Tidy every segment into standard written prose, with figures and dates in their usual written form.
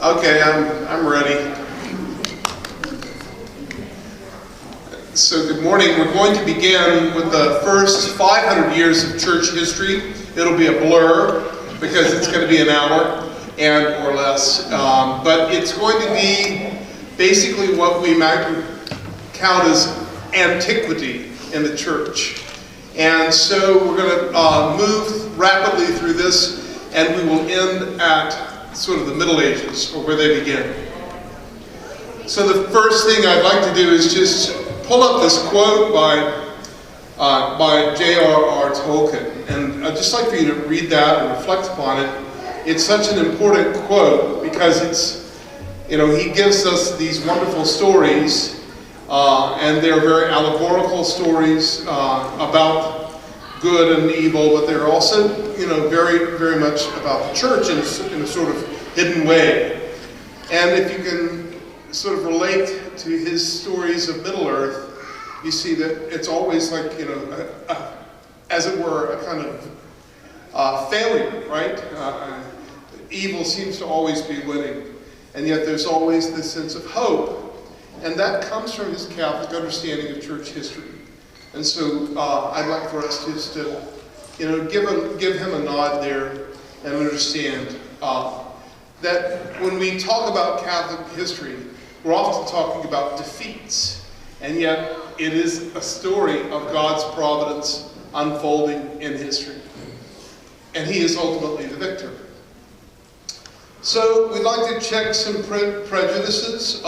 Okay, I'm ready. So good morning. We're going to begin with the first 500 years of church history. It'll be a blur because it's going to be an hour and or less. But it's going to be basically what we might count as antiquity in the church. And so we're going to move rapidly through this, and we will end at sort of the Middle Ages, or where they begin. So the first thing I'd like to do is just pull up this quote by J.R.R. Tolkien. And I'd just like for you to read that and reflect upon it. It's such an important quote because it's, he gives us these wonderful stories, and they're very allegorical stories about good and evil, but they're also, very, very much about the church in a sort of hidden way. And if you can sort of relate to his stories of Middle-earth, you see that it's always like, as it were, a kind of failure, right? Evil seems to always be winning, and yet there's always this sense of hope, and that comes from his Catholic understanding of church history. And so I'd like for us just to, give him a nod there and understand that when we talk about Catholic history, we're often talking about defeats, and yet it is a story of God's providence unfolding in history. And he is ultimately the victor. So we'd like to check some prejudices.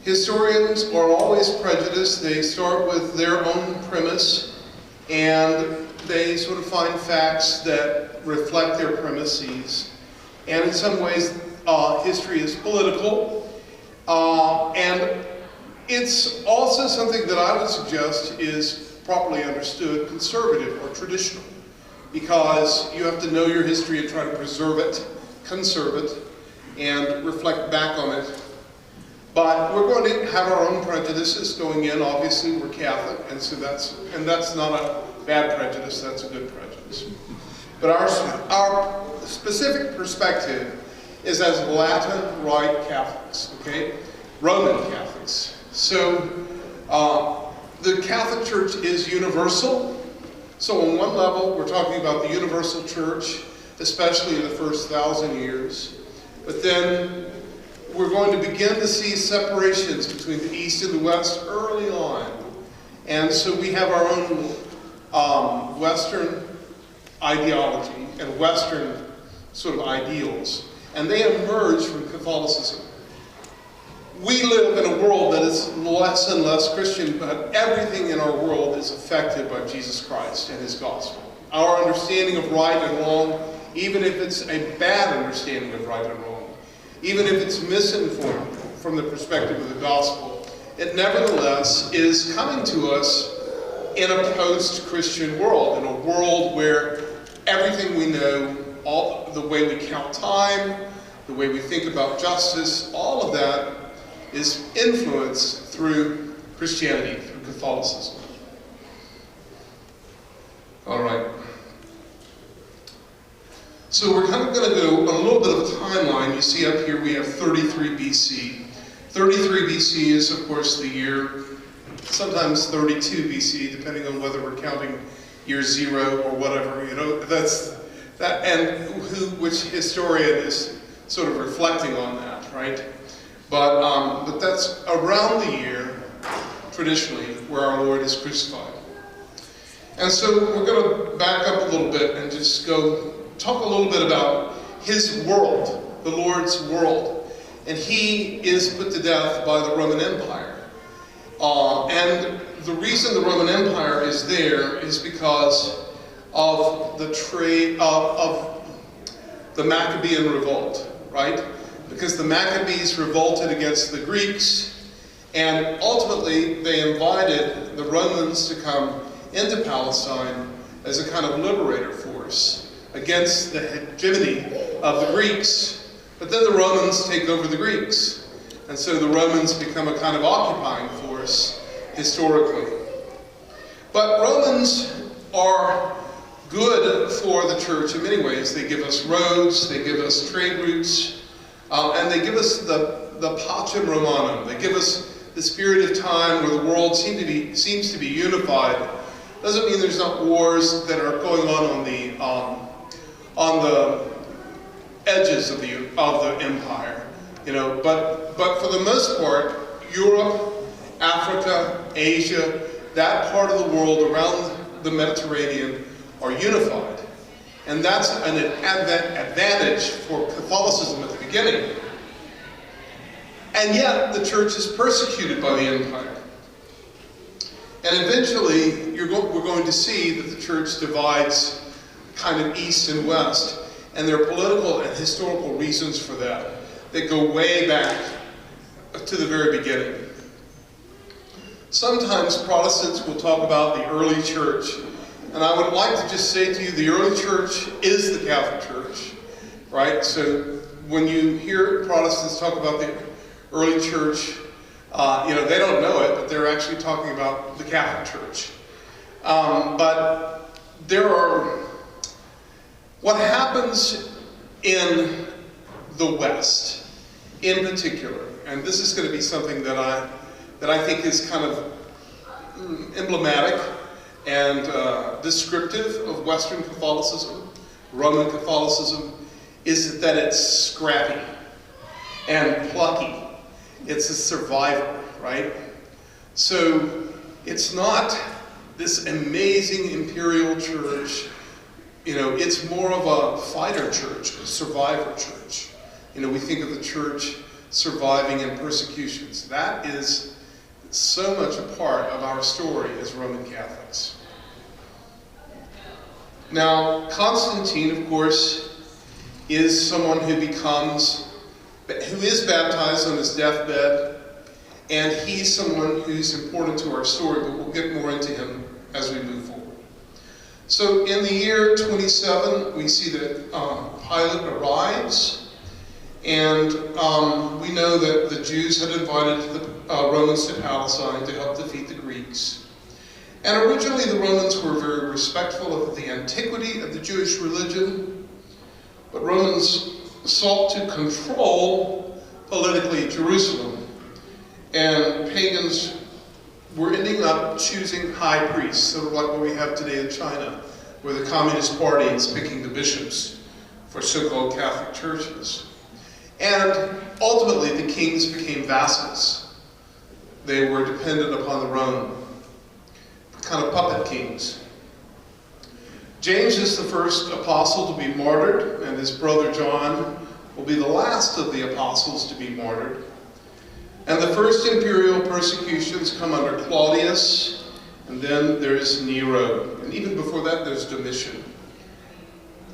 Historians are always prejudiced. They start with their own premise, and they sort of find facts that reflect their premises. And in some ways, history is political. And it's also something that I would suggest is properly understood conservative or traditional, because you have to know your history and try to preserve it, conserve it, and reflect back on it. But we're going to have our own prejudices going in. Obviously, we're Catholic, and so that's not a bad prejudice. That's a good prejudice. But our specific perspective is as Latin Rite Catholics, okay, Roman Catholics. So the Catholic Church is universal. So on one level, we're talking about the universal church, especially in the first 1,000 years. But then we're going to begin to see separations between the East and the West early on. And so we have our own Western ideology and Western sort of ideals. And they emerge from Catholicism. We live in a world that is less and less Christian, but everything in our world is affected by Jesus Christ and his gospel. Our understanding of right and wrong, even if it's a bad understanding of right and wrong, even if it's misinformed from the perspective of the gospel, it nevertheless is coming to us in a post-Christian world, in a world where everything we know, all the way we count time, the way we think about justice, all of that is influenced through Christianity, through Catholicism. All right. So we're kind of going to go on a little bit of a timeline. You see up here we have 33 BC. 33 BC is, of course, the year, sometimes 32 BC, depending on whether we're counting year 0 or whatever. That's that, and which historian is sort of reflecting on that, right? But that's around the year, traditionally, where our Lord is crucified. And so we're going to back up a little bit and just talk a little bit about his world, the Lord's world. And he is put to death by the Roman Empire. And the reason the Roman Empire is there is because of the Maccabean revolt, right? Because the Maccabees revolted against the Greeks, and ultimately they invited the Romans to come into Palestine as a kind of liberator force against the hegemony of the Greeks. But then the Romans take over the Greeks, and so the Romans become a kind of occupying force historically. But Romans are good for the church in many ways. They give us roads, they give us trade routes, And they give us the Pacem Romanum. They give us this period of time where the world seems to be unified. Doesn't mean there's not wars that are going on the edges of the empire, you know. But for the most part, Europe, Africa, Asia, that part of the world around the Mediterranean are unified. And that's an advantage for Catholicism at the beginning. And yet, the church is persecuted by the empire. And eventually, we're going to see that the church divides kind of east and west. And there are political and historical reasons for that go way back to the very beginning. Sometimes Protestants will talk about the early church. And I would like to just say to you, the early church is the Catholic Church, right? So when you hear Protestants talk about the early church, you know, they don't know it, but they're actually talking about the Catholic Church. But what happens in the West, in particular, and this is going to be something that I think is kind of emblematic and descriptive of Western Catholicism, Roman Catholicism, is that it's scrappy and plucky. It's a survivor, right? So it's not this amazing imperial church. You know, it's more of a fighter church, a survivor church. You know, we think of the church surviving in persecutions. That is so much a part of our story as Roman Catholics. Now, Constantine, of course, is someone who is baptized on his deathbed, and he's someone who's important to our story, but we'll get more into him as we move forward. So in the year 27, we see that Pilate arrives, and we know that the Jews had invited the Romans to Palestine to help defeat the Greeks. And originally the Romans were very respectful of the antiquity of the Jewish religion, but Romans sought to control politically Jerusalem, and pagans were ending up choosing high priests, sort of like what we have today in China, where the Communist Party is picking the bishops for so-called Catholic churches. And ultimately the kings became vassals. They were dependent upon the Rome, kind of puppet kings. James is the first apostle to be martyred, and his brother John will be the last of the apostles to be martyred. And the first imperial persecutions come under Claudius, and then there's Nero. And even before that, there's Domitian.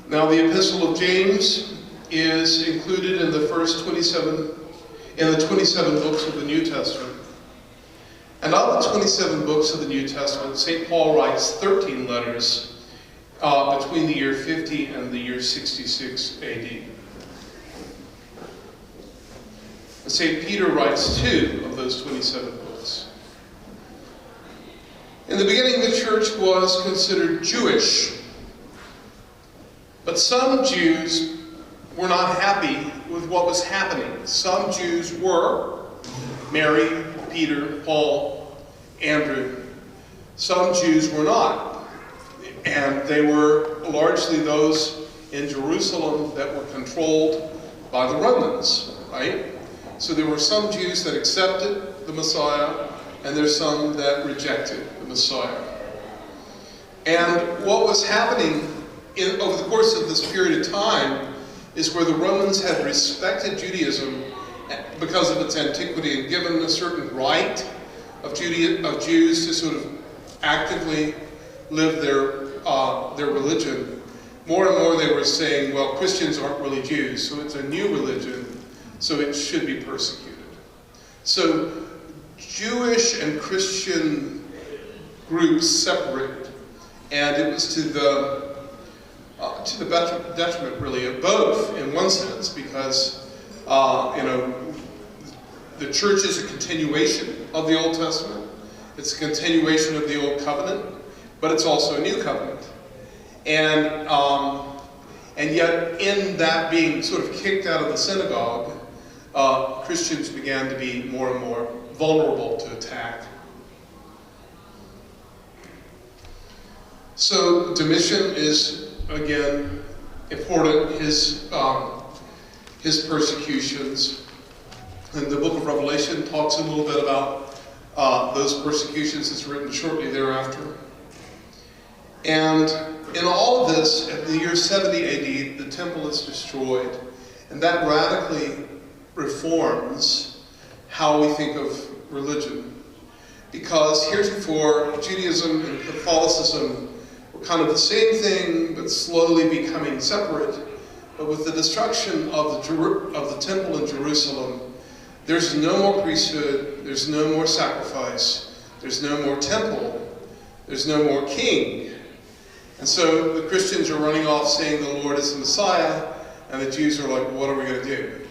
Now, the Epistle of James is included in the 27 books of the New Testament. And of the 27 books of the New Testament, St. Paul writes 13 letters between the year 50 and the year 66 AD. And St. Peter writes 2 of those 27 books. In the beginning, the church was considered Jewish, but some Jews were not happy with what was happening. Some Jews were Mary, Peter, Paul, Andrew. Some Jews were not. And they were largely those in Jerusalem that were controlled by the Romans, right? So there were some Jews that accepted the Messiah, and there's some that rejected the Messiah. And what was happening over the course of this period of time is where the Romans had respected Judaism because of its antiquity and given a certain right of Jews to sort of actively live their religion. More and more they were saying, well, Christians aren't really Jews, so it's a new religion, so it should be persecuted. So Jewish and Christian groups separated, and it was to the detriment, really, of both, in one sense, because the church is a continuation of the Old Testament. It's a continuation of the Old Covenant, but it's also a new covenant. And yet, in that being sort of kicked out of the synagogue, Christians began to be more and more vulnerable to attack. So Domitian is, again, important. His persecutions. And the book of Revelation talks a little bit about those persecutions. It's written shortly thereafter. And in all of this, at the year 70 AD, the temple is destroyed. And that radically reforms how we think of religion. Because heretofore, Judaism and Catholicism were kind of the same thing, but slowly becoming separate. But with the destruction of the temple in Jerusalem, there's no more priesthood, there's no more sacrifice, there's no more temple, there's no more king. And so the Christians are running off saying the Lord is the Messiah, and the Jews are like, what are we going to do?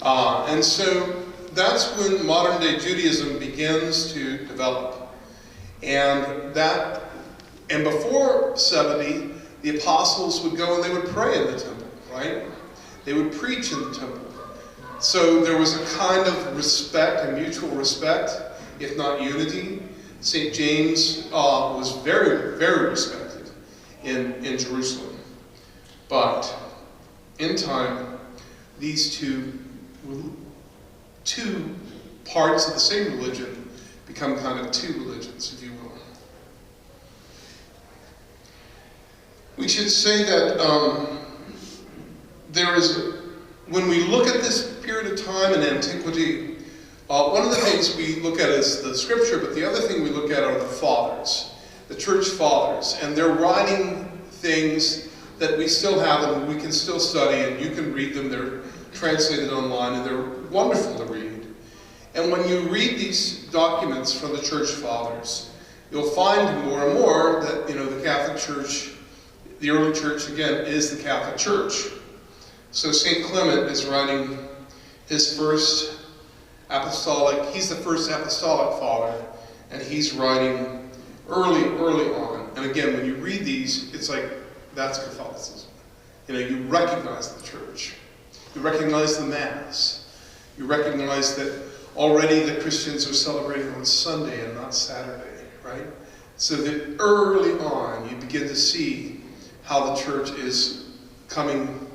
And so that's when modern day Judaism begins to develop. And before 70, the apostles would go and they would pray in the temple, right? They would preach in the temple. So there was a kind of respect, a mutual respect, if not unity. St. James was very, very respected in Jerusalem. But in time, these two parts of the same religion become kind of two religions, if you will. We should say that when we look at this period of time in antiquity, one of the things we look at is the scripture, but the other thing we look at are the fathers, the church fathers, and they're writing things that we still have and we can still study, and you can read them. They're translated online and they're wonderful to read. And when you read these documents from the church fathers, you'll find more and more that, the Catholic Church, the early church, again, is the Catholic Church. So St. Clement is writing his first apostolic, he's the first apostolic father, and he's writing early on. And again, when you read these, it's like, that's Catholicism. You recognize the church. You recognize the Mass. You recognize that already the Christians are celebrating on Sunday and not Saturday, right? So that early on, you begin to see how the church is coming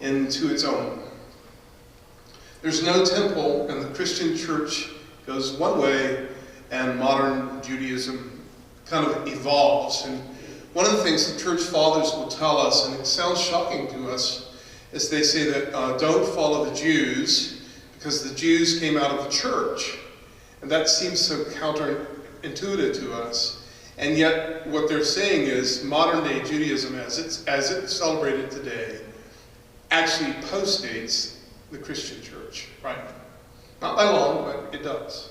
into its own. There's no temple, and the Christian church goes one way, and modern Judaism kind of evolves. And one of the things the church fathers will tell us, and it sounds shocking to us, is they say that don't follow the Jews, because the Jews came out of the church. And that seems so counterintuitive to us. And yet, what they're saying is modern day Judaism, as it's celebrated today, actually postdates the Christian church, right? Not by long, but it does.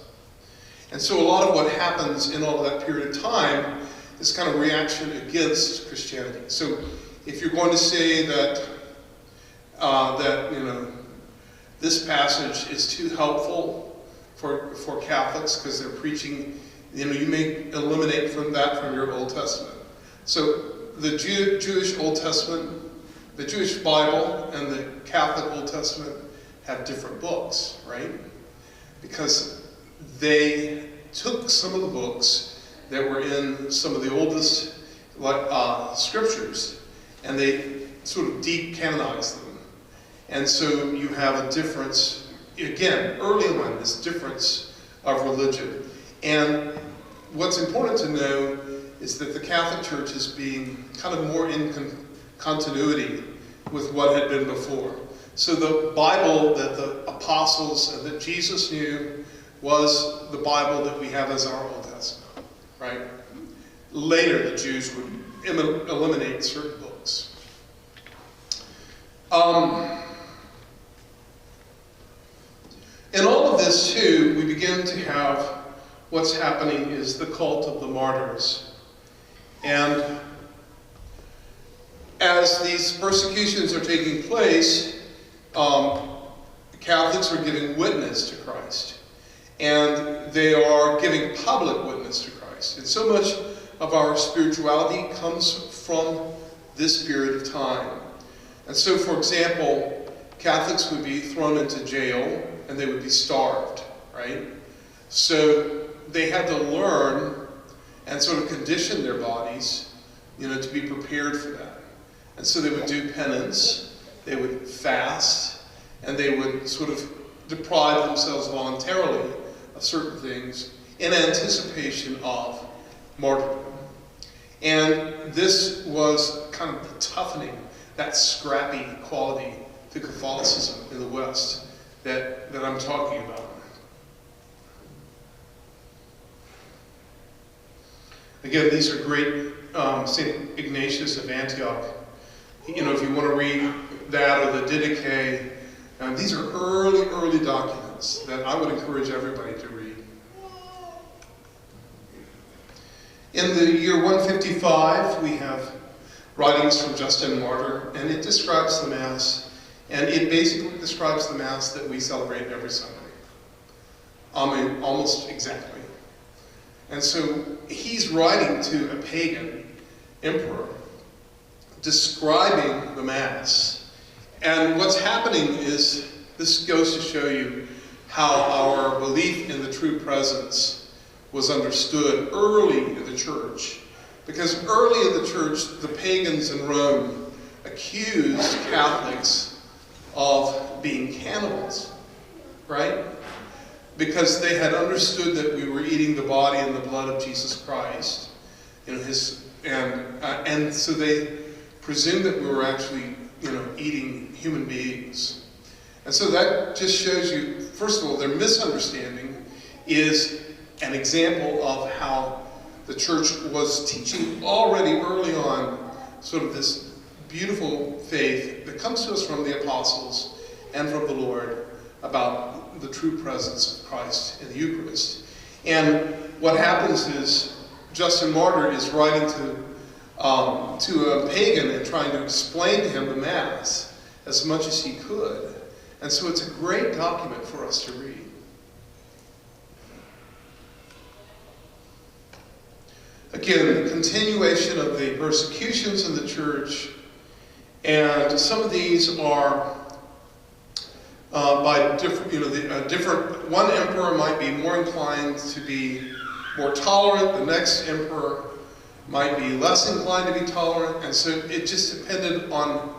And so a lot of what happens in all of that period of time is kind of reaction against Christianity. So if you're going to say that this passage is too helpful for Catholics because they're preaching, you may eliminate from your Old Testament. So the Jewish Old Testament, the Jewish Bible and the Catholic Old Testament have different books, right? Because they took some of the books that were in some of the oldest scriptures, and they sort of decanonized them. And so you have a difference, again, early on, this difference of religion. And what's important to know is that the Catholic Church is being kind of more in continuity with what had been before. So the Bible that the apostles and that Jesus knew was the Bible that we have as our Old Testament, right? Later, the Jews would eliminate certain books. In all of this, too, we begin to have what's happening is the cult of the martyrs. And as these persecutions are taking place, Catholics are giving witness to Christ. And they are giving public witness to Christ. And so much of our spirituality comes from this period of time. And so, for example, Catholics would be thrown into jail and they would be starved, right? So they had to learn and sort of condition their bodies, to be prepared for that. And so they would do penance, they would fast, and they would sort of deprive themselves voluntarily of certain things in anticipation of martyrdom. And this was kind of the toughening, that scrappy quality to Catholicism in the West that I'm talking about. Again, these are great, St. Ignatius of Antioch. If you want to read that or the Didache, these are early documents that I would encourage everybody to read. In the year 155, we have writings from Justin Martyr, and it describes the Mass, and it basically describes the Mass that we celebrate every Sunday. Almost exactly. And so he's writing to a pagan emperor, describing the Mass. And what's happening is, this goes to show you how our belief in the true presence was understood early in the church. Because early in the church, the pagans in Rome accused Catholics of being cannibals, right? Because they had understood that we were eating the body and the blood of Jesus Christ, and so they presumed that we were actually, eating human beings. And so that just shows you, first of all, their misunderstanding is an example of how the church was teaching already early on sort of this beautiful faith that comes to us from the apostles and from the Lord about the true presence of Christ in the Eucharist. And what happens is Justin Martyr is writing to a pagan and trying to explain to him the Mass as much as he could. And so it's a great document for us to read. Again, the continuation of the persecutions in the church, and some of these are by different, one emperor might be more inclined to be more tolerant, the next emperor might be less inclined to be tolerant, and so it just depended on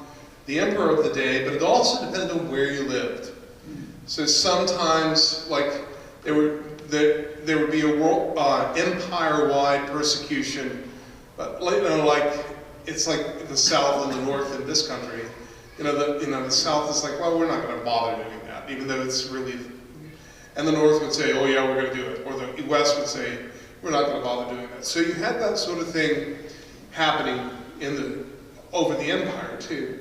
the emperor of the day, but it also depended on where you lived. So sometimes, like, there would be a world, empire-wide persecution, but it's like the South and the North in this country. The South is like, well, we're not going to bother doing that, even though it's really, and the North would say, oh yeah, we're going to do it, or the West would say, we're not going to bother doing that. So you had that sort of thing happening over the empire too.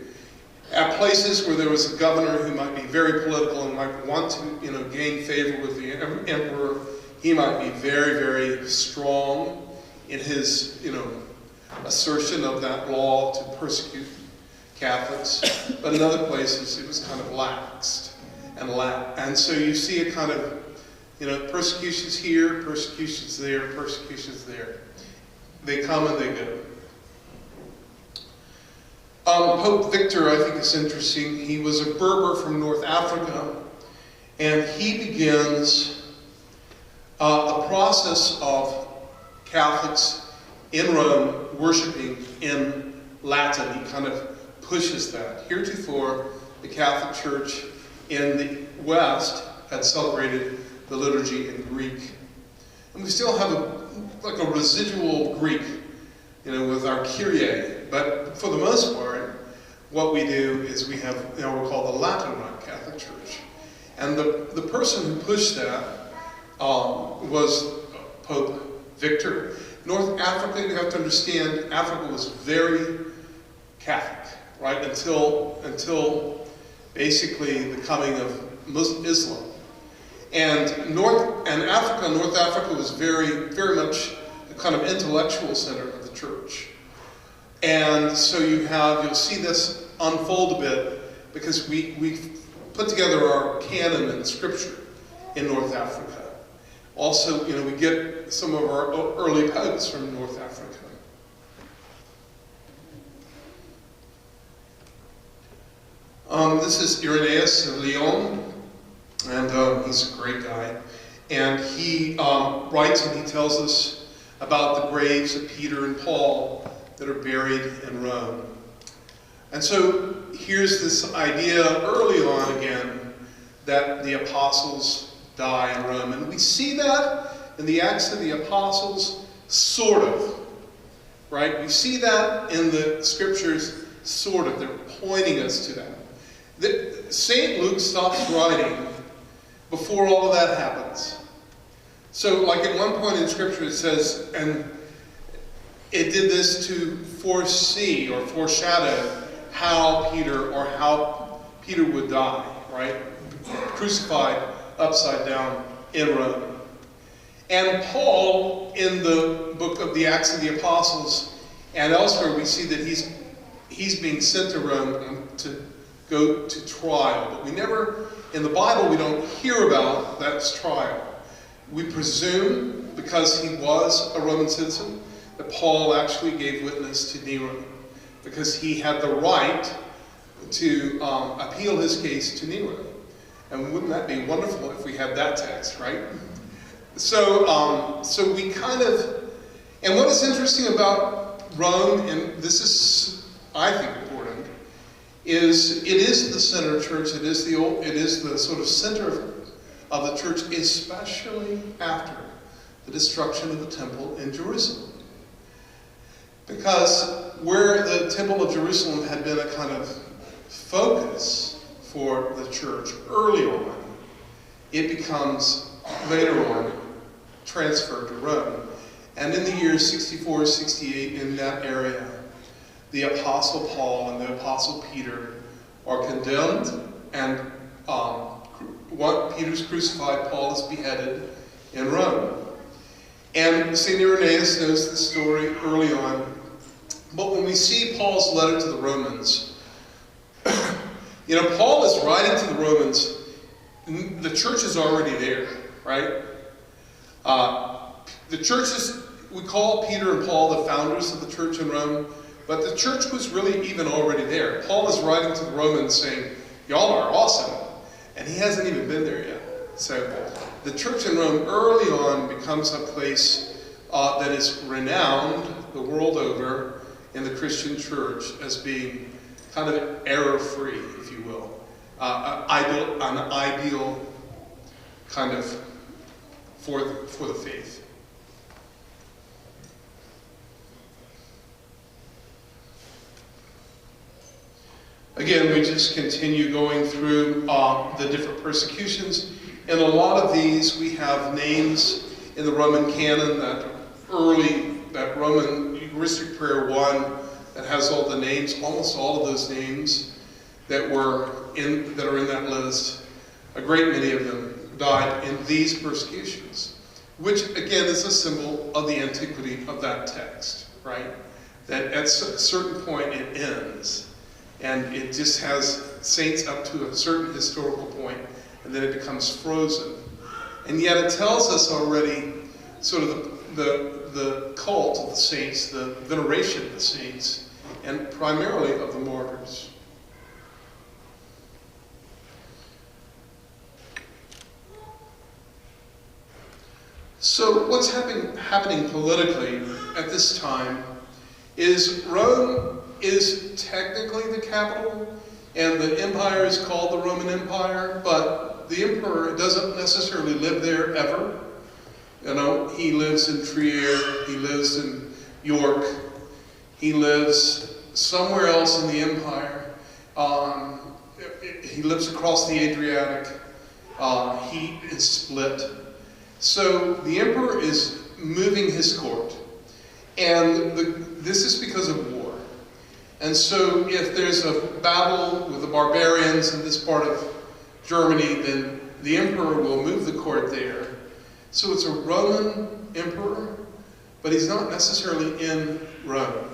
At places where there was a governor who might be very political and might want to, gain favor with the emperor, he might be very, very strong in his, assertion of that law to persecute Catholics. But in other places, it was kind of laxed and so you see a kind of, persecutions here, persecutions there, persecutions there. They come and they go. Pope Victor, I think, is interesting. He was a Berber from North Africa, and he begins a process of Catholics in Rome worshiping in Latin. He kind of pushes that. Heretofore, the Catholic Church in the West had celebrated the liturgy in Greek. And we still have a residual Greek, with our Kyrie. But for the most part, what we do is we have, we're called the Latin Rite Catholic Church. And the person who pushed that was Pope Victor. North Africa, you have to understand, Africa was very Catholic, right? Until basically the coming of Islam. And North Africa was very, very much the kind of intellectual center of the church. And so you'll see this unfold a bit because we put together our canon and scripture in North Africa. Also, we get some of our early popes from North Africa. This is Irenaeus of Lyon, and he's a great guy. And he writes and he tells us about the graves of Peter and Paul that are buried in Rome. And so here's this idea early on again that the apostles die in Rome. And we see that in the Acts of the Apostles, sort of. Right? We see that in the scriptures, sort of. They're pointing us to that. St. Luke stops writing before all of that happens. So, like at one point in scripture it says, and it did this to foresee or foreshadow how Peter would die, right? Crucified upside down in Rome. And Paul, in the book of the Acts of the Apostles and elsewhere, we see that he's being sent to Rome to go to trial. But we never, in the Bible, we don't hear about that trial. We presume, because he was a Roman citizen, that Paul actually gave witness to Nero, because he had the right to appeal his case to Nero. And wouldn't that be wonderful if we had that text, right? So we kind of, and what is interesting about Rome, and this is, I think, important, is it is the center church. It is the sort of center of the church, especially after the destruction of the temple in Jerusalem. Because where the temple of Jerusalem had been a kind of focus for the church early on, it becomes later on transferred to Rome. And in the years 64, 68, in that area, the Apostle Paul and the Apostle Peter are condemned, and Peter's crucified, Paul is beheaded in Rome. And St. Irenaeus knows the story early on. But when we see Paul's letter to the Romans, Paul is writing to the Romans. The church is already there, right? The church is, we call Peter and Paul the founders of the church in Rome, but the church was really even already there. Paul is writing to the Romans saying, y'all are awesome. And he hasn't even been there yet. So the church in Rome early on becomes a place that is renowned the world over in the Christian church as being kind of error-free, if you will. An ideal kind of for the faith. Again, we just continue going through the different persecutions. In a lot of these, we have names in the Roman canon, that Roman Eucharistic Prayer 1 that has all the names, almost all of those names that are in that list. A great many of them died in these persecutions, which again is a symbol of the antiquity of that text, right? That at a certain point it ends. And it just has saints up to a certain historical point, and then it becomes frozen. And yet it tells us already sort of the cult of the saints, the veneration of the saints, and primarily of the martyrs. So what's happening politically at this time is Rome is technically the capital, and the empire is called the Roman Empire, but the emperor doesn't necessarily live there ever. He lives in Trier, he lives in York, he lives somewhere else in the empire. He lives across the Adriatic. He is split. So the emperor is moving his court, and this is because of war. And so if there's a battle with the barbarians in this part of Germany, then the emperor will move the court there. So it's a Roman emperor, but he's not necessarily in Rome.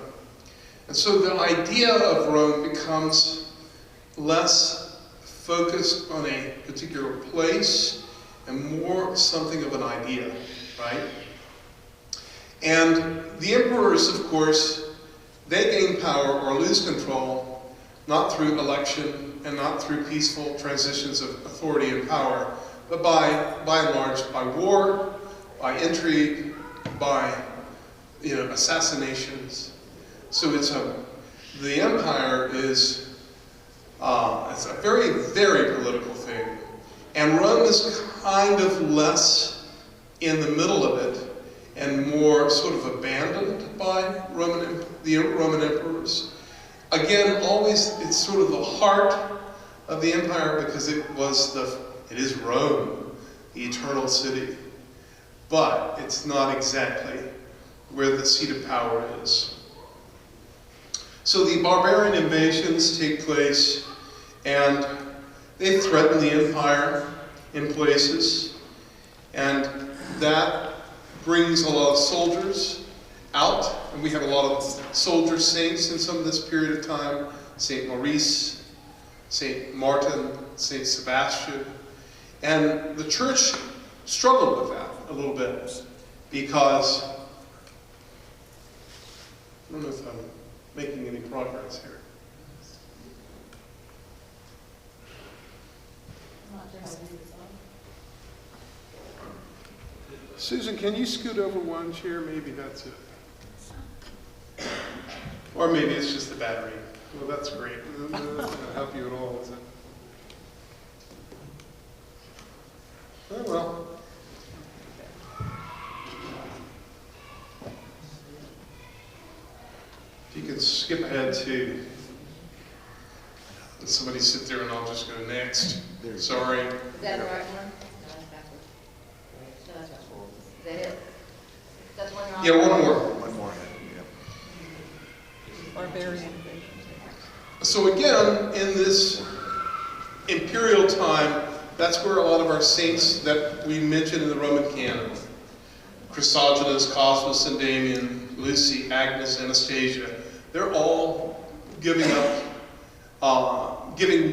And so the idea of Rome becomes less focused on a particular place and more something of an idea, right? And the emperors, of course, they gain power or lose control not through election and not through peaceful transitions of authority and power, but by and large, by war, by intrigue, by assassinations. So the empire is it's a very, very political thing. And Rome is kind of less in the middle of it and more sort of abandoned by the Roman emperors. Again, always it's sort of the heart of the empire because it is Rome, the eternal city. But it's not exactly where the seat of power is. So the barbarian invasions take place, and they threaten the empire in places, and that brings a lot of soldiers out, and we have a lot of soldier saints in some of this period of time. Saint Maurice, Saint Martin, Saint Sebastian. And the church struggled with that a little bit because, I don't know if I'm making any progress here. Susan, can you scoot over one chair? Maybe that's it. Or maybe it's just the battery. Well, that's great. It doesn't help you at all, is it? Oh, well. If you could skip ahead to somebody sit there and I'll just go next. Sorry. Is that the right one? No, that's backwards. No, that's right. Is that it? That's one wrong? Yeah, one more. One more ahead, yeah. Barbarian invasion. So again, in this imperial time, that's where a lot of our saints that we mentioned in the Roman canon, Chrysogenus, Cosmas and Damian, Lucy, Agnes, Anastasia, they're all giving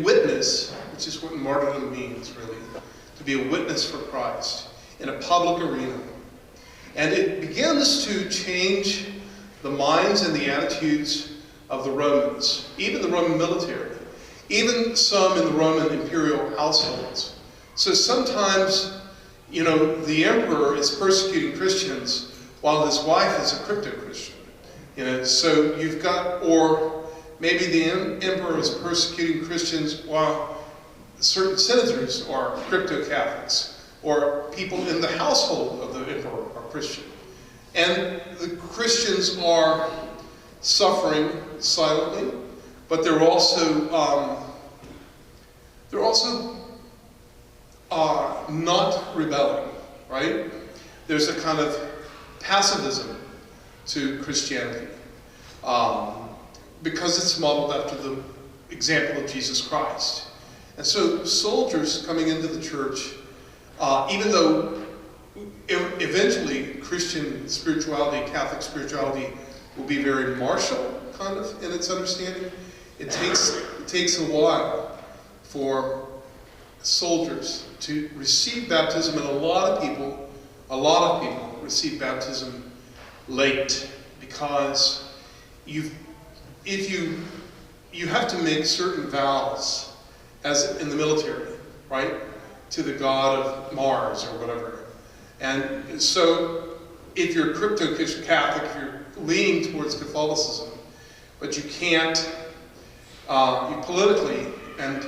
witness, which is what martyrdom means, really, to be a witness for Christ in a public arena. And it begins to change the minds and the attitudes of the Romans, even the Roman military, even some in the Roman imperial households. So sometimes, the emperor is persecuting Christians while his wife is a crypto-Christian. So you've got, or maybe the emperor is persecuting Christians while certain senators are crypto-Catholics, or people in the household of the emperor are Christian. And the Christians are suffering silently, but they're also not rebelling, right? There's a kind of pacifism to Christianity because it's modeled after the example of Jesus Christ. And so soldiers coming into the church, even though eventually Christian spirituality, Catholic spirituality, will be very martial, kind of, in its understanding. It takes a while for soldiers to receive baptism, and a lot of people receive baptism late because you have to make certain vows, as in the military, right, to the god of Mars or whatever. And so, if you're crypto-Catholic, you're leaning towards Catholicism, but you can't, you politically, and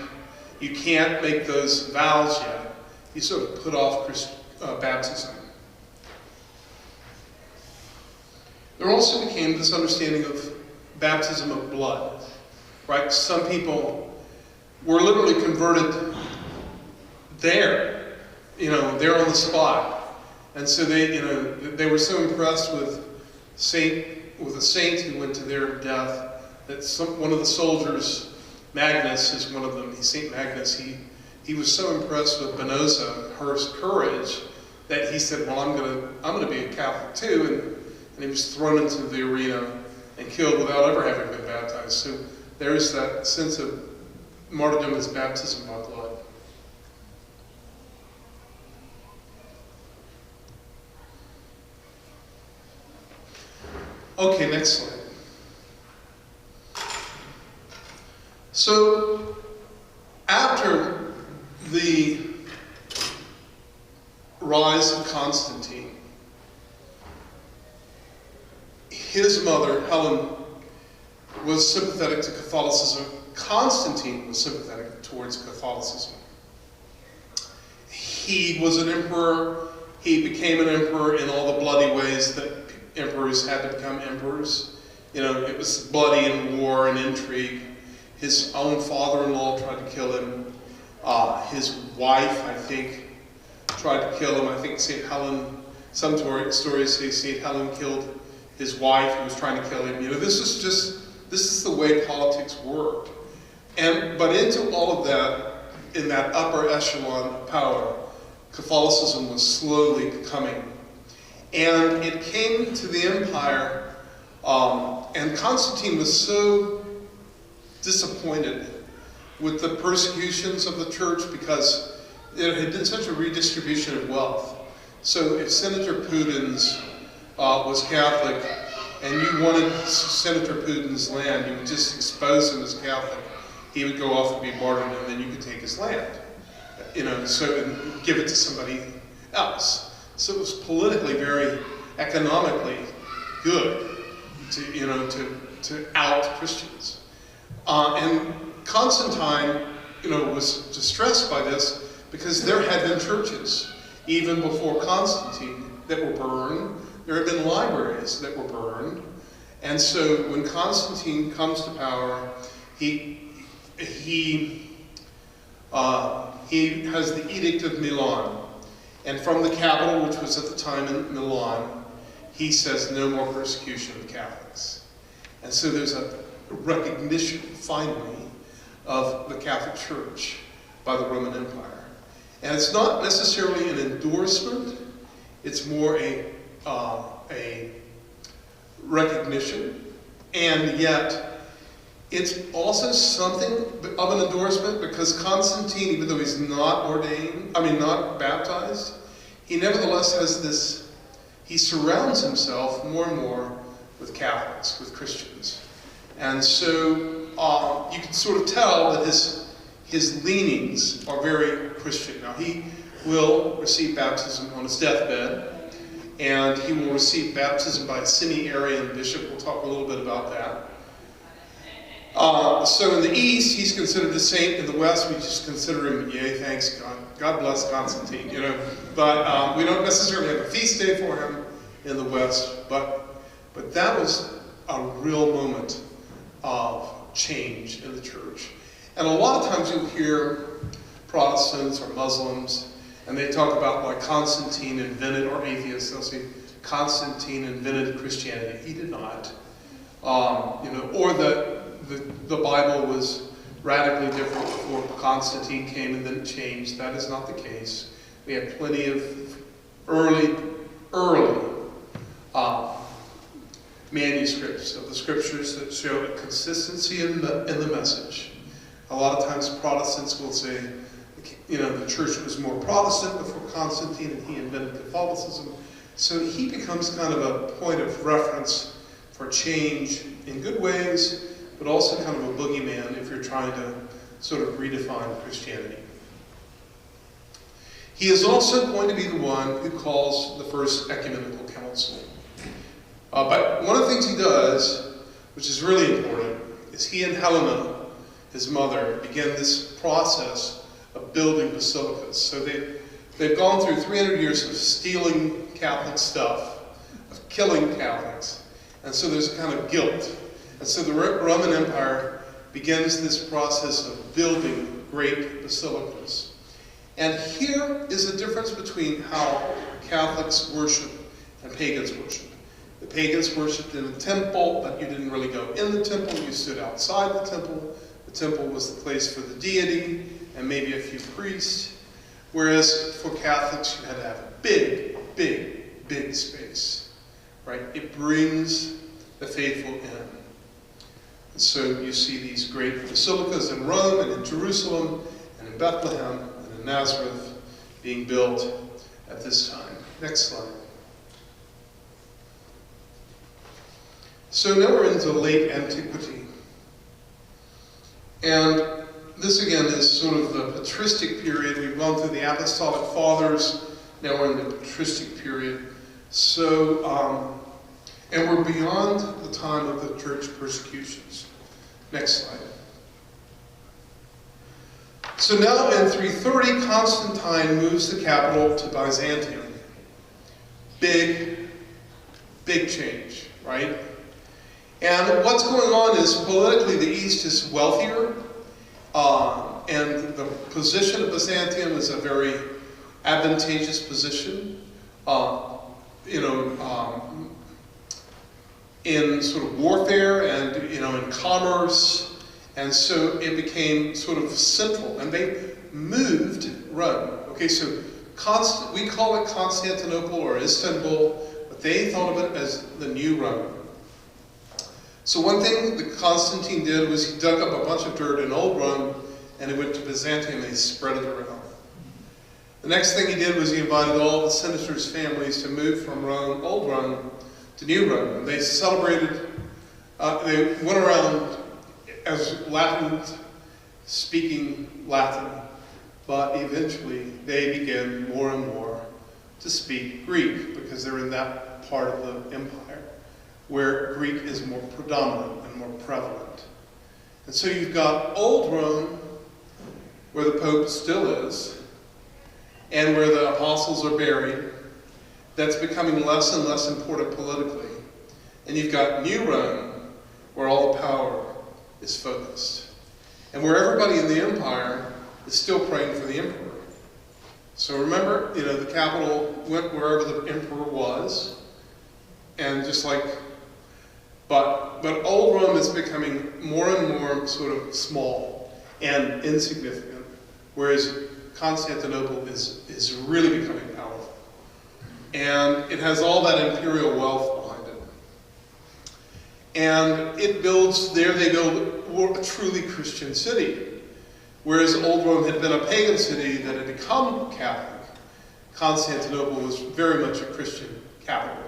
you can't make those vows yet. You sort of put off baptism. There also became this understanding of baptism of blood, right? Some people were literally converted there, there on the spot. And so they were so impressed with a saint who went to their death that one of the soldiers, Magnus is one of them, Saint Magnus, he was so impressed with Spinoza, her courage, that he said, well, I'm gonna be a Catholic too, and he was thrown into the arena and killed without ever having been baptized. So there is that sense of martyrdom as baptism by blood. Okay, next slide. So after the rise of Constantine, his mother, Helen, was sympathetic to Catholicism. Constantine was sympathetic towards Catholicism. He was an emperor. He became an emperor in all the bloody ways that emperors had to become emperors. You know, it was bloody and war and intrigue. His own father-in-law tried to kill him. His wife, I think, tried to kill him. I think St. Helen, some stories say St. Helen killed his wife who was trying to kill him. You know, this is the way politics worked. But into all of that, in that upper echelon of power, Catholicism was slowly coming. And it came to the empire, and Constantine was so disappointed with the persecutions of the church because it had been such a redistribution of wealth. So if Senator Putin's was Catholic and you wanted Senator Putin's land, you would just expose him as Catholic. He would go off and be martyred, and then you could take his land, you know, and give it to somebody else. So it was politically very economically good to, you know, to out Christians. And Constantine, you know, was distressed by this because there had been churches even before Constantine that were burned. There had been libraries that were burned. And so when Constantine comes to power, he has the Edict of Milan. And from the capital, which was at the time in Milan, he says no more persecution of Catholics. And so there's a recognition, finally, of the Catholic Church by the Roman Empire. And it's not necessarily an endorsement, it's more a recognition, and yet it's also something of an endorsement because Constantine, even though he's not not baptized, he nevertheless has this, he surrounds himself more and more with Catholics, with Christians. And so you can sort of tell that his leanings are very Christian. Now he will receive baptism on his deathbed, and he will receive baptism by a semi-Arian bishop. We'll talk a little bit about that. So in the East, he's considered a saint. In the West, we just consider him, yay, thanks God. God bless Constantine, you know. But we don't necessarily have a feast day for him in the West. But that was a real moment of change in the church. And a lot of times you'll hear Protestants or Muslims, and they talk about like Constantine invented, or atheists, they'll say Constantine invented Christianity. He did not. You know, or the Bible was radically different before Constantine came and then changed. That is not the case. We have plenty of early manuscripts of the scriptures that show a consistency in the message. A lot of times Protestants will say, you know, the church was more Protestant before Constantine and he invented Catholicism. So he becomes kind of a point of reference for change in good ways, but also kind of a boogeyman if you're trying to sort of redefine Christianity. He is also going to be the one who calls the first ecumenical council. But one of the things he does, which is really important, is he and Helena, his mother, begin this process of building basilicas. So they've gone through 300 years of stealing Catholic stuff, of killing Catholics, and so there's a kind of guilt. And so the Roman Empire begins this process of building great basilicas. And here is the difference between how Catholics worship and pagans worship. The pagans worshipped in the temple, but you didn't really go in the temple, you stood outside the temple. The temple was the place for the deity and maybe a few priests. Whereas for Catholics, you had to have a big, big, big space, right? It brings the faithful in. And so you see these great basilicas in Rome and in Jerusalem and in Bethlehem and in Nazareth being built at this time. Next slide. So now we're into late antiquity. And And this again is sort of the patristic period. We've gone through the apostolic fathers, now we're in the patristic period. So, and we're beyond the time of the church persecutions. Next slide. So now in 330, Constantine moves the capital to Byzantium. Big change, right? And what's going on is politically the East is wealthier, and the position of Byzantium is a very advantageous position, in sort of warfare and in commerce, and so it became sort of central, and they moved Rome. Okay, so we call it Constantinople or Istanbul, but they thought of it as the new Rome. So one thing that Constantine did was he dug up a bunch of dirt in old Rome, and he went to Byzantium and he spread it around. The next thing he did was he invited all the senators' families to move from Rome, old Rome, to new Rome. And they celebrated, they went around as Latin, speaking Latin, but eventually they began more and more to speak Greek because they're in that part of the empire where Greek is more predominant and more prevalent. And so you've got old Rome, where the Pope still is, and where the apostles are buried, that's becoming less and less important politically. And you've got New Rome, where all the power is focused, and where everybody in the empire is still praying for the emperor. So remember, the capital went wherever the emperor was, and just like, but old Rome is becoming more and more sort of small and insignificant, whereas Constantinople is really becoming powerful. And it has all that imperial wealth behind it. And it builds, there they build a truly Christian city. Whereas old Rome had been a pagan city that had become Catholic, Constantinople was very much a Christian capital.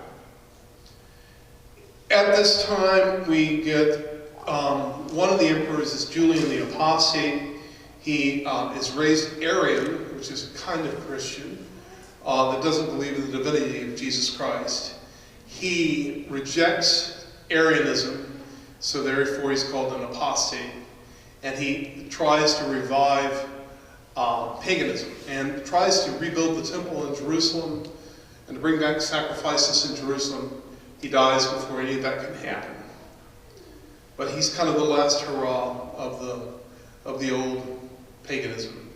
At this time, we get one of the emperors is Julian the Apostate. He is raised Arian, which is a kind of Christian that doesn't believe in the divinity of Jesus Christ. He rejects Arianism, so therefore he's called an apostate. And he tries to revive paganism and tries to rebuild the temple in Jerusalem and to bring back sacrifices in Jerusalem. He dies before any of that can happen. But he's kind of the last hurrah of the old paganism.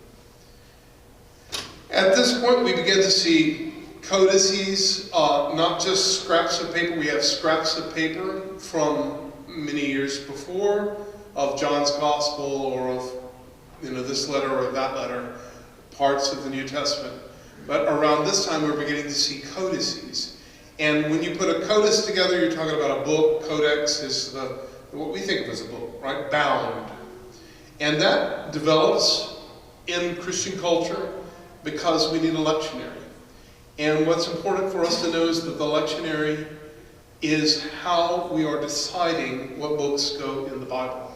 At this point, we begin to see codices, not just scraps of paper. We have scraps of paper from many years before of John's Gospel or of this letter or that letter, parts of the New Testament. But around this time, we're beginning to see codices. And when you put a codice together, you're talking about a book. Codex is what we think of as a book, right? Bound. And that develops in Christian culture because we need a lectionary. And what's important for us to know is that the lectionary is how we are deciding what books go in the Bible.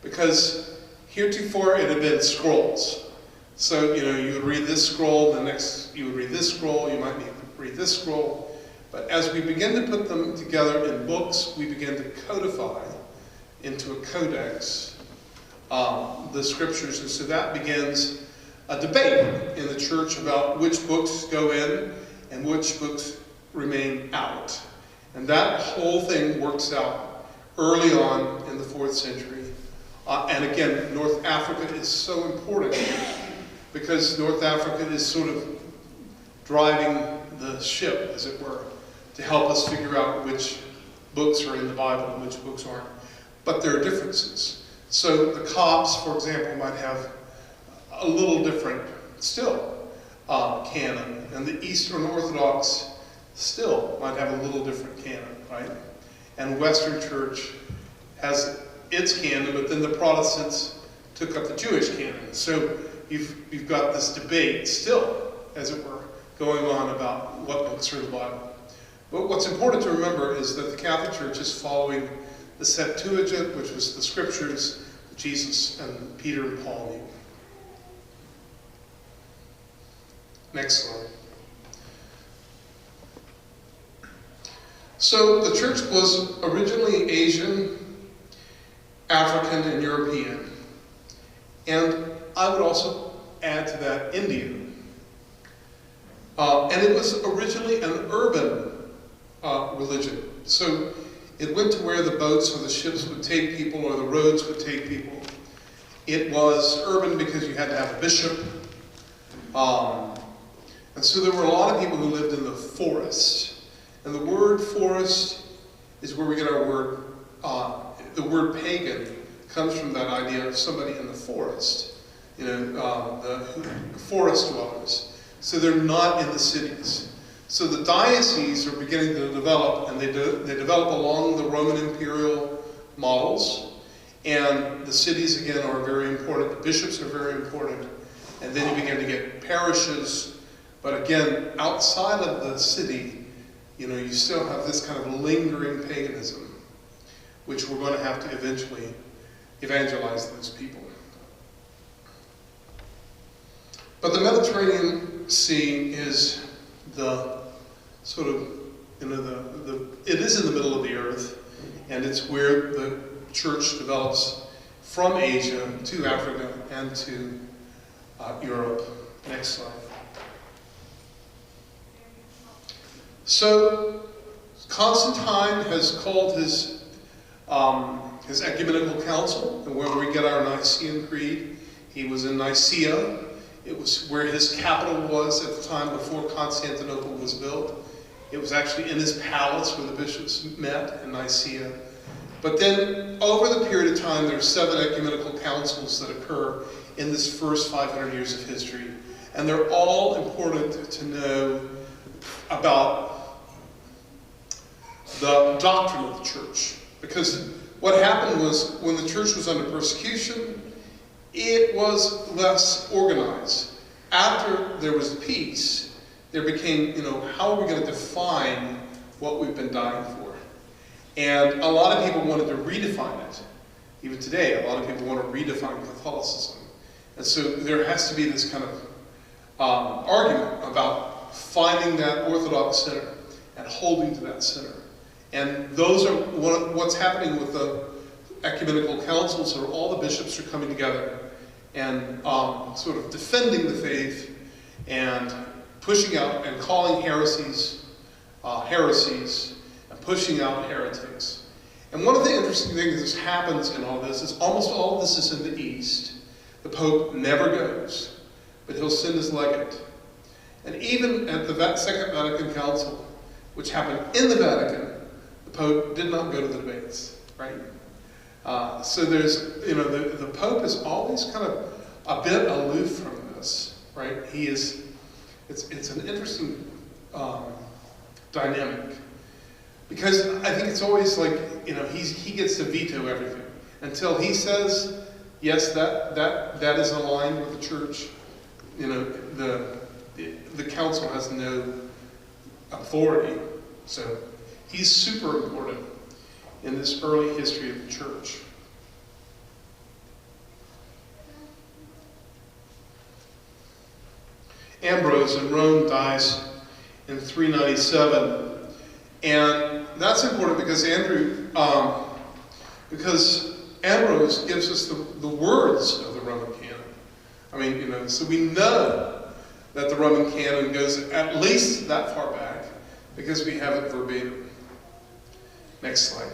Because heretofore it had been scrolls. So, you would read this scroll, the next you would read this scroll, you might need to read this scroll. But as we begin to put them together in books, we begin to codify into a codex the scriptures. And so that begins a debate in the church about which books go in and which books remain out. And that whole thing works out early on in the 4th century. And again, North Africa is so important because North Africa is sort of driving the ship, as it were, to help us figure out which books are in the Bible and which books aren't. But there are differences. So the Copts, for example, might have a little different, still, canon. And the Eastern Orthodox still might have a little different canon, right? And Western Church has its canon, but then the Protestants took up the Jewish canon. So you've got this debate still, as it were, going on about what books are in the Bible. But what's important to remember is that the Catholic Church is following the Septuagint, which was the scriptures. The Jesus and Peter and Paul knew. Next slide. So the church was originally Asian, African, and European. And I would also add to that Indian. And it was originally an urban religion. So it went to where the boats or the ships would take people or the roads would take people. It was urban because you had to have a bishop. And so there were a lot of people who lived in the forest. And the word forest is where we get our word, the word pagan comes from that idea of somebody in the forest. You know, the forest dwellers. So they're not in the cities. So the dioceses are beginning to develop, and they develop along the Roman imperial models. And the cities, again, are very important. The bishops are very important. And then you begin to get parishes. But again, outside of the city, you know, you still have this kind of lingering paganism, which we're going to have to eventually evangelize those people. But the Mediterranean Sea is the sort of, you know, it is in the middle of the earth, and it's where the church develops from Asia to Africa and to Europe. Next slide. So Constantine has called his ecumenical council, and where we get our Nicene Creed. He was in Nicaea. It was where his capital was at the time before Constantinople was built. It was actually in his palace where the bishops met in Nicaea. But then over the period of time, there are 7 ecumenical councils that occur in this first 500 years of history. And they're all important to know about the doctrine of the church. Because what happened was, when the church was under persecution, it was less organized. After there was peace, there became, you know, how are we going to define what we've been dying for? And a lot of people wanted to redefine it. Even today, a lot of people want to redefine Catholicism. And so there has to be this kind of argument about finding that orthodox center and holding to that center. And those are what's happening with the ecumenical councils, or all the bishops are coming together and sort of defending the faith and pushing out and calling heresies, and pushing out heretics. And one of the interesting things that happens in all this is almost all of this is in the East. The Pope never goes, but he'll send his legate. And even at the Second Vatican Council, which happened in the Vatican, the Pope did not go to the debates, right? So there's, you know, the Pope is always kind of a bit aloof from this, right? He is, it's an interesting dynamic, because I think it's always like, you know, he gets to veto everything until he says, yes, that is aligned with the church. You know, the council has no authority, so he's super important in this early history of the church. Ambrose in Rome dies in 397, and that's important because Ambrose gives us the words of the Roman canon. I mean, you know, so we know that the Roman canon goes at least that far back because we have it verbatim. Next slide.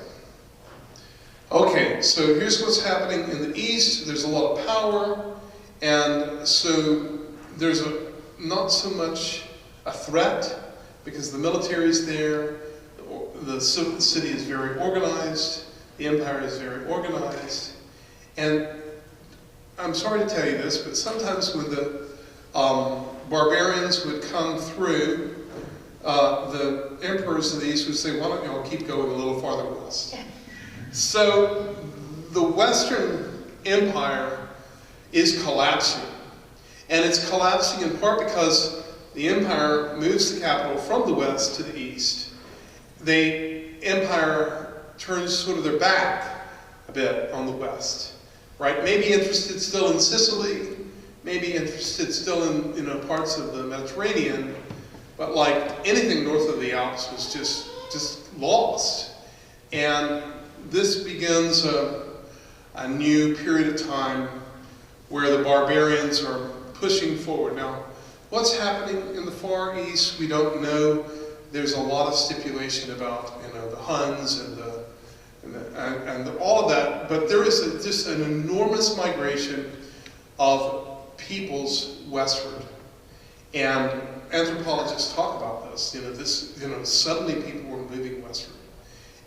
Okay, so here's what's happening in the East. There's a lot of power, and so there's not so much a threat because the military is there, the city is very organized, the empire is very organized, and I'm sorry to tell you this, but sometimes when the barbarians would come through, the emperors of the East would say, why don't you all keep going a little farther west? So the Western Empire is collapsing. And it's collapsing in part because the empire moves the capital from the west to the east. The empire turns sort of their back a bit on the west. right? Maybe interested still in Sicily, maybe interested still in, parts of the Mediterranean, but like anything north of the Alps was just lost. And this begins a new period of time where the barbarians are pushing forward. Now, what's happening in the Far East, we don't know. There's a lot of stipulation about, the Huns and all of that, but there is just an enormous migration of peoples westward. And anthropologists talk about this, suddenly people were moving westward.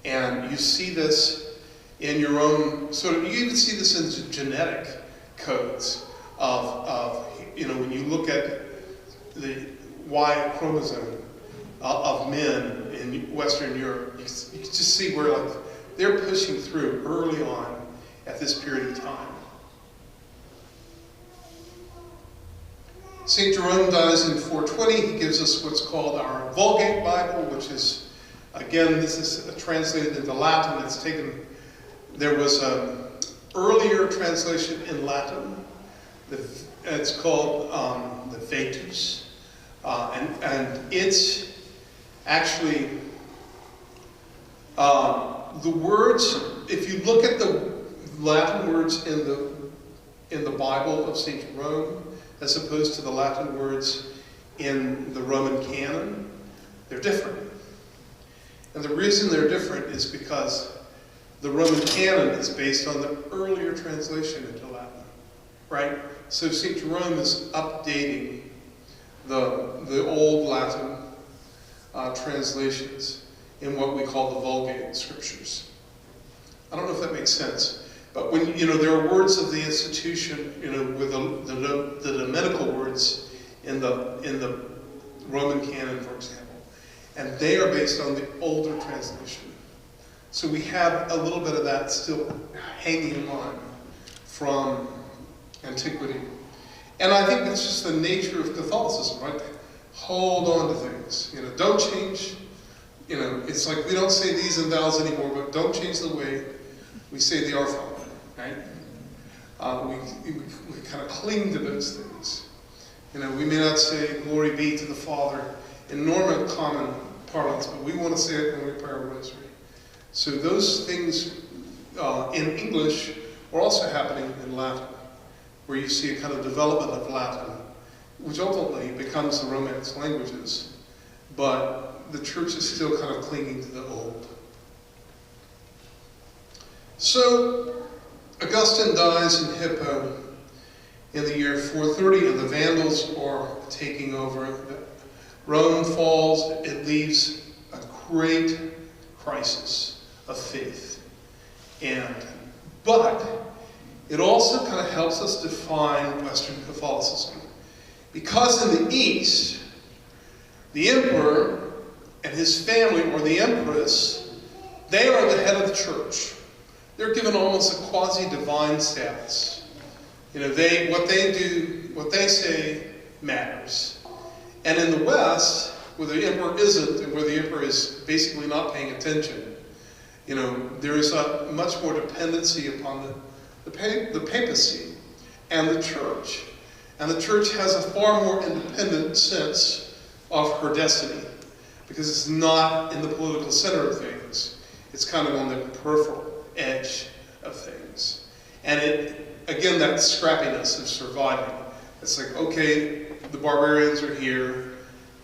And you see this in your own, you even see this in genetic codes of when you look at the Y chromosome of men in Western Europe, you just see where they're pushing through early on at this period of time. St. Jerome dies in 420. He gives us what's called our Vulgate Bible, which is, again, this is translated into Latin. There was an earlier translation in Latin. It's called the Vetus. And it's actually, the words, if you look at the Latin words in the Bible of St. Jerome, as opposed to the Latin words in the Roman canon, they're different. And the reason they're different is because the Roman canon is based on the earlier translation into Latin, right? So St. Jerome is updating the old Latin translations in what we call the Vulgate scriptures. I don't know if that makes sense. But when, there are words of the institution, with the Dominical words in the Roman canon, for example, and they are based on the older translation. So we have a little bit of that still hanging on from antiquity. And I think that's just the nature of Catholicism, right? Hold on to things, don't change. It's like we don't say these and thous anymore, but don't change the way we say the Our Father. Right? We kind of cling to those things. We may not say glory be to the Father in normal common parlance, but we want to say it when we pray our rosary. So those things in English are also happening in Latin, where you see a kind of development of Latin, which ultimately becomes the Romance languages, but the church is still kind of clinging to the old. So Augustine dies in Hippo in the year 430, and the Vandals are taking over. Rome falls. It leaves a great crisis of faith. But it also kind of helps us define Western Catholicism. Because in the East, the emperor and his family, or the empress, they are the head of the church. They're given almost a quasi-divine status. What they do, what they say matters. And in the West, where the emperor isn't, and where the emperor is basically not paying attention, there is a much more dependency upon the papacy and the church. And the church has a far more independent sense of her destiny, because it's not in the political center of things. It's kind of on the peripheral edge of things. And again, that scrappiness of surviving. It's like, okay, the barbarians are here,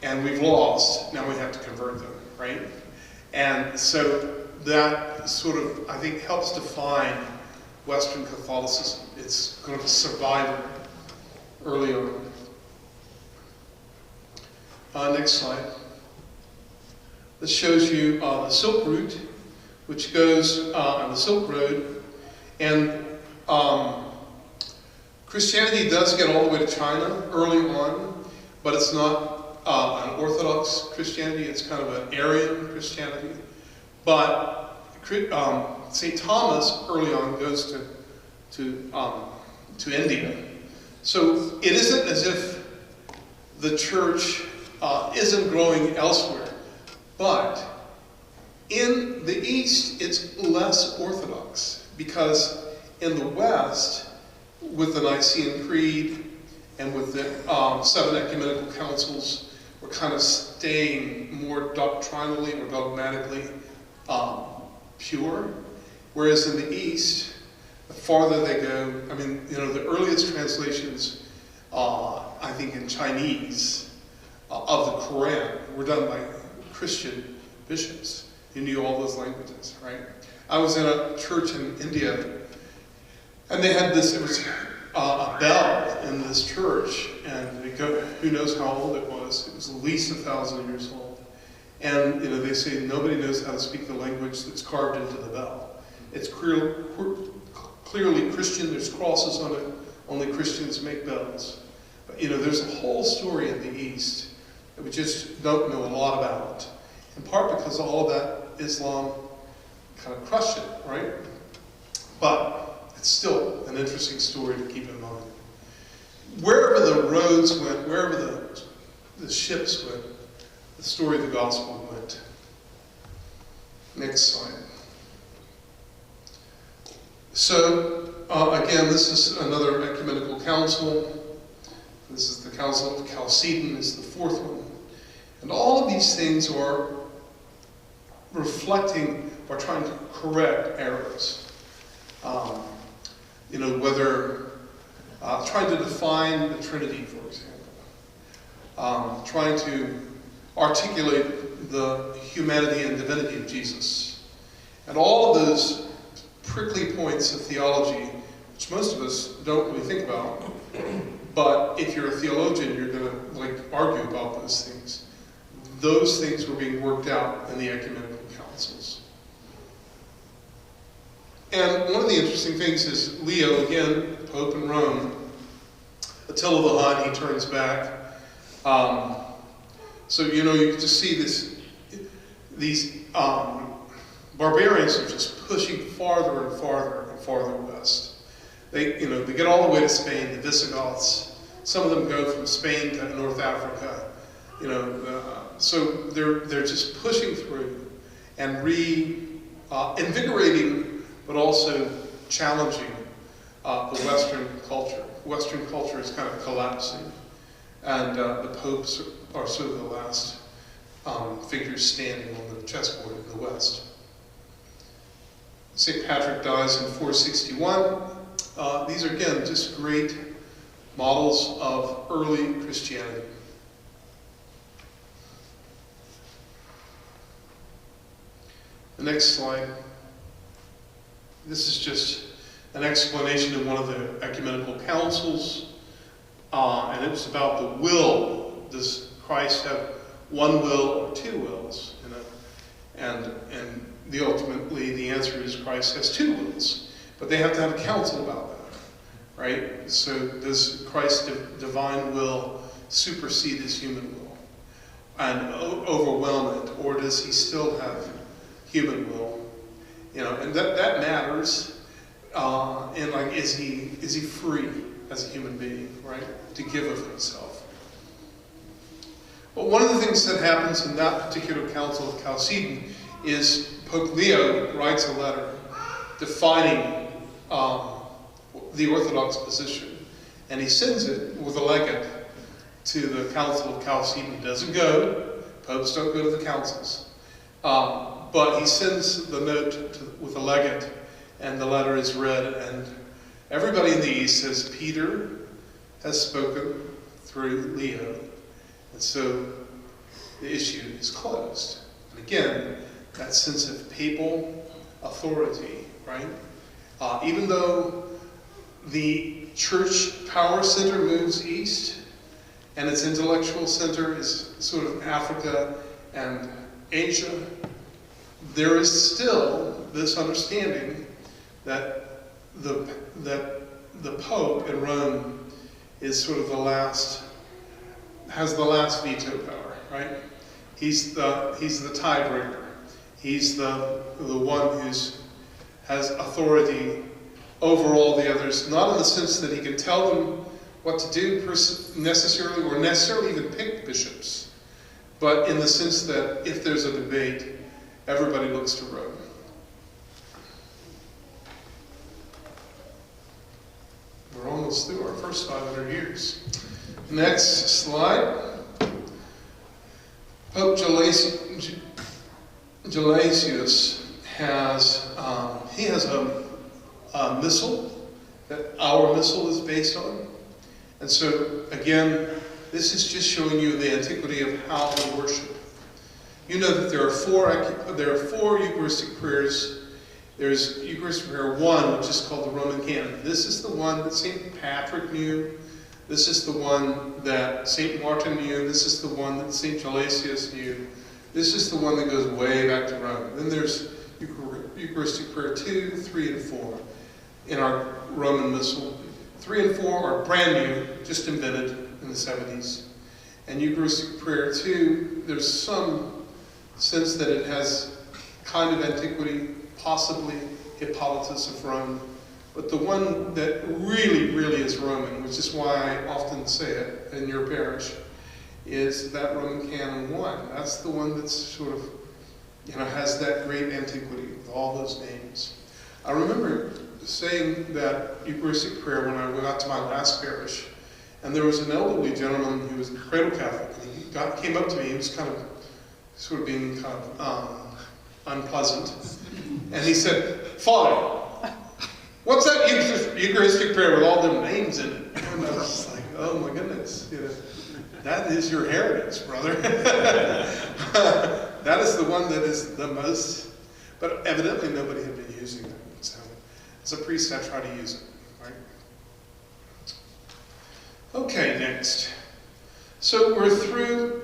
and we've lost, now we have to convert them, right? And so that sort of, I think, helps define Western Catholicism. It's kind of a survivor early on. Next slide. This shows you the Silk Route, which goes on the Silk Road, and Christianity does get all the way to China early on, but it's not an Orthodox Christianity. It's kind of an Arian Christianity. But St. Thomas early on goes to India. So it isn't as if the church isn't growing elsewhere, but in the East, it's less Orthodox, because in the West, with the Nicene Creed and with the 7 ecumenical councils, we're kind of staying more doctrinally or dogmatically pure. Whereas in the East, the farther they go, I mean, you know, the earliest translations, I think in Chinese, of the Quran were done by Christian bishops who knew all those languages, right? I was in a church in India, and they had this, it was a bell in this church, and who knows how old it was. It was at least 1,000 years old. And, you know, they say nobody knows how to speak the language that's carved into the bell. It's clearly Christian, there's crosses on it, only Christians make bells. But, you know, there's a whole story in the East that we just don't know a lot about. In part because all of that Islam kind of crushed it, right? But it's still an interesting story to keep in mind. Wherever the roads went, wherever the ships went, the story of the gospel went. Next slide. So, again, this is another ecumenical council. This is the Council of Chalcedon, is the 4th one. And all of these things are reflecting or trying to correct errors. You know, whether trying to define the Trinity, for example. Trying to articulate the humanity and divinity of Jesus. And all of those prickly points of theology, which most of us don't really think about, but if you're a theologian, you're going to argue about those things. Those things were being worked out in the ecumenical councils. And one of the interesting things is Leo, again, Pope in Rome, Attila the Hun, he turns back. So, you know, you can just see these barbarians are just pushing farther and farther and farther west. They get all the way to Spain, the Visigoths. Some of them go from Spain to North Africa. You know, so they're just pushing through and invigorating, but also challenging the Western culture. Western culture is kind of collapsing, and the popes are sort of the last figures standing on the chessboard in the West. St. Patrick dies in 461. These are, again, just great models of early Christianity. The next slide. This is just an explanation of one of the ecumenical councils, and it was about the will. Does Christ have one will or two wills? You know? And ultimately the answer is Christ has two wills, but they have to have a council about that, right? So does Christ's divine will supersede his human will and overwhelm it, or does he still have human will? You know, and that matters. And is he free as a human being, right, to give of himself? But one of the things that happens in that particular Council of Chalcedon is Pope Leo writes a letter defining the Orthodox position, and he sends it with a legate to the Council of Chalcedon. He doesn't go. Popes don't go to the councils. But he sends the note with a legate, and the letter is read, and everybody in the East says Peter has spoken through Leo, and so the issue is closed. And again, that sense of papal authority, right? Even though the church power center moves east, and its intellectual center is sort of Africa and Asia, there is still this understanding that the Pope in Rome is sort of has the last veto power, right? He's the tiebreaker. He's the one has authority over all the others, not in the sense that he can tell them what to do necessarily, or necessarily even pick bishops, but in the sense that if there's a debate, everybody looks to Rome. us through our first 500 years. Next slide. Pope Gelasius has a missal that our missal is based on. And so, again, this is just showing you the antiquity of how we worship. You know that there are four Eucharistic prayers. There's Eucharistic prayer 1, which is called the Roman Canon. This is the one that St. Patrick knew. This is the one that St. Martin knew. This is the one that St. Gelasius knew. This is the one that goes way back to Rome. Then there's Eucharistic prayer 2, 3, and 4 in our Roman Missal. 3 and 4 are brand new, just invented in the 70s. And Eucharistic prayer 2, there's some sense that it has kind of antiquity, possibly Hippolytus of Rome. But the one that really, really is Roman, which is why I often say it in your parish, is that Roman Canon 1. That's the one that's sort of, has that great antiquity with all those names. I remember saying that Eucharistic prayer when I got to my last parish, and there was an elderly gentleman who was a cradle Catholic, and he came up to me. He was sort of being kind of unpleasant, and he said, "Father, what's that Eucharistic prayer with all them names in it?" And I was like, "Oh my goodness, that is your heritage, brother." That is the one that is the most, but evidently nobody had been using it. So as a priest, I try to use it, right? Okay, next. So we're through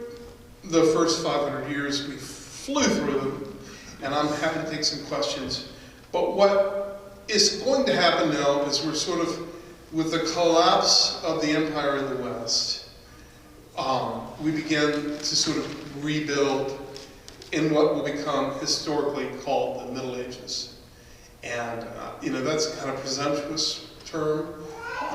the first 500 years. We flew through them, and I'm happy to take some questions. But what is going to happen now is we're sort of, with the collapse of the empire in the West, we begin to sort of rebuild in what will become historically called the Middle Ages. And, that's a kind of presumptuous term,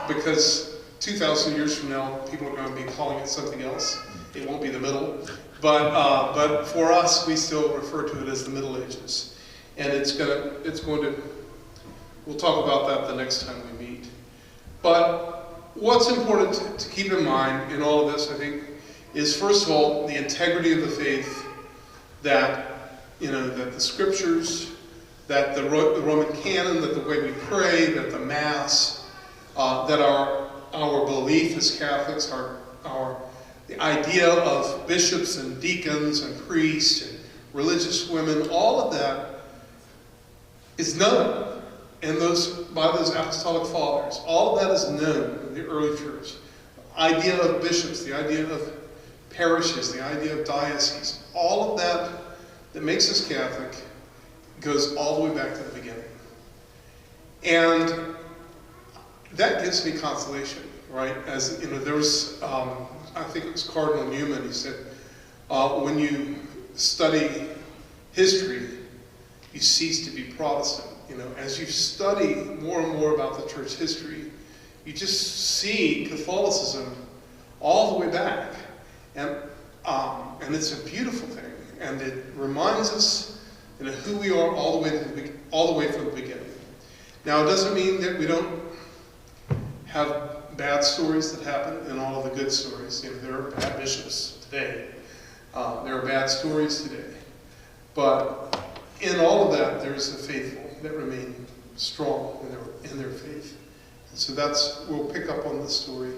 because 2,000 years from now, people are going to be calling it something else. It won't be the middle. But for us, we still refer to it as the Middle Ages. And we'll talk about that the next time we meet. But what's important to keep in mind in all of this, I think, is first of all, the integrity of the faith, that the scriptures, that the Roman canon, that the way we pray, that the Mass, that our belief as Catholics, the idea of bishops and deacons and priests and religious women, all of that is known by those apostolic fathers. All of that is known in the early church. The idea of bishops, the idea of parishes, the idea of dioceses, all of that makes us Catholic goes all the way back to the beginning. And that gives me consolation, right? As there was, I think it was Cardinal Newman, he said, when you study history, you cease to be Protestant. As you study more and more about the church history, you just see Catholicism all the way back. And it's a beautiful thing. And it reminds us who we are all the way from the beginning. Now, it doesn't mean that we don't have bad stories that happen and all of the good stories. There are bad bishops today. There are bad stories today. But in all of that, there's the faithful that remain strong in their faith. And so we'll pick up on this story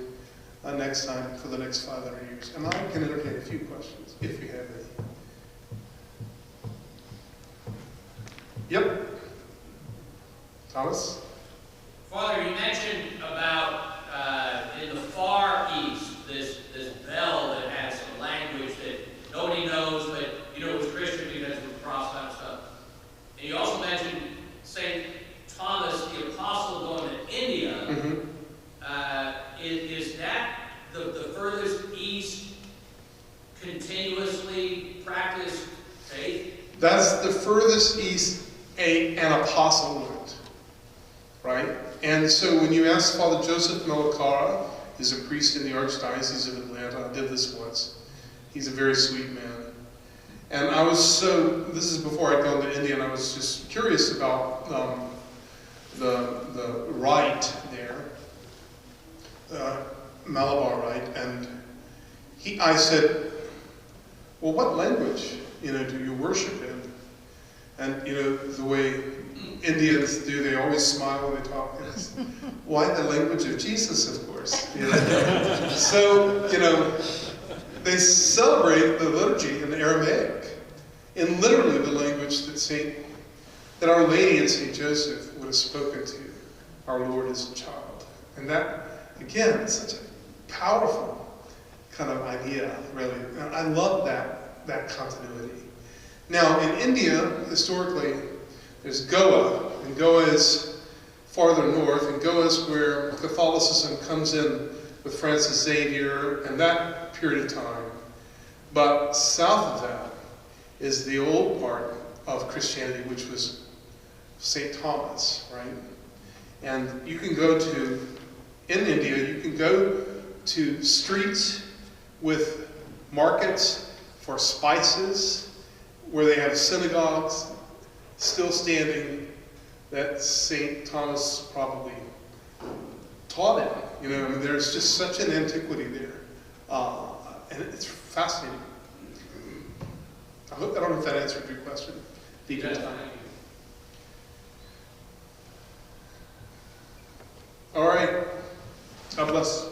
next time for the next 500 years. And I can entertain a few questions, if you have any. Yep. Thomas? Father, you mentioned about in the Far East, this bell that has a language that nobody knows, but it was Christian because it was Protestant stuff. And you also mentioned St. Thomas the Apostle going to India. Mm-hmm. Is that the furthest east continuously practiced faith? That's the furthest east an apostle went, right? And so when you ask Father Joseph Melakara, who's a priest in the Archdiocese of Atlanta, I did this once. He's a very sweet man. And this is before I'd gone to India, and I was just curious about the rite there. Malabarite, and I said, well, what language, do you worship in? And, the way Indians do, they always smile when they talk. It's, why, the language of Jesus, of course. So, they celebrate the liturgy in Aramaic, in literally the language that Our Lady and St. Joseph would have spoken to our Lord as a child. And that, again, is such a powerful kind of idea, really. And I love that continuity. Now, in India, historically, there's Goa, and Goa is farther north, and Goa is where Catholicism comes in with Francis Xavier and that period of time. But south of that is the old part of Christianity, which was St. Thomas, right? And you can go in India, you can go to streets with markets for spices, where they have synagogues still standing that St. Thomas probably taught in. There's just such an antiquity there. And it's fascinating. I don't know if that answered your question. Deacon Tom. All right. God bless.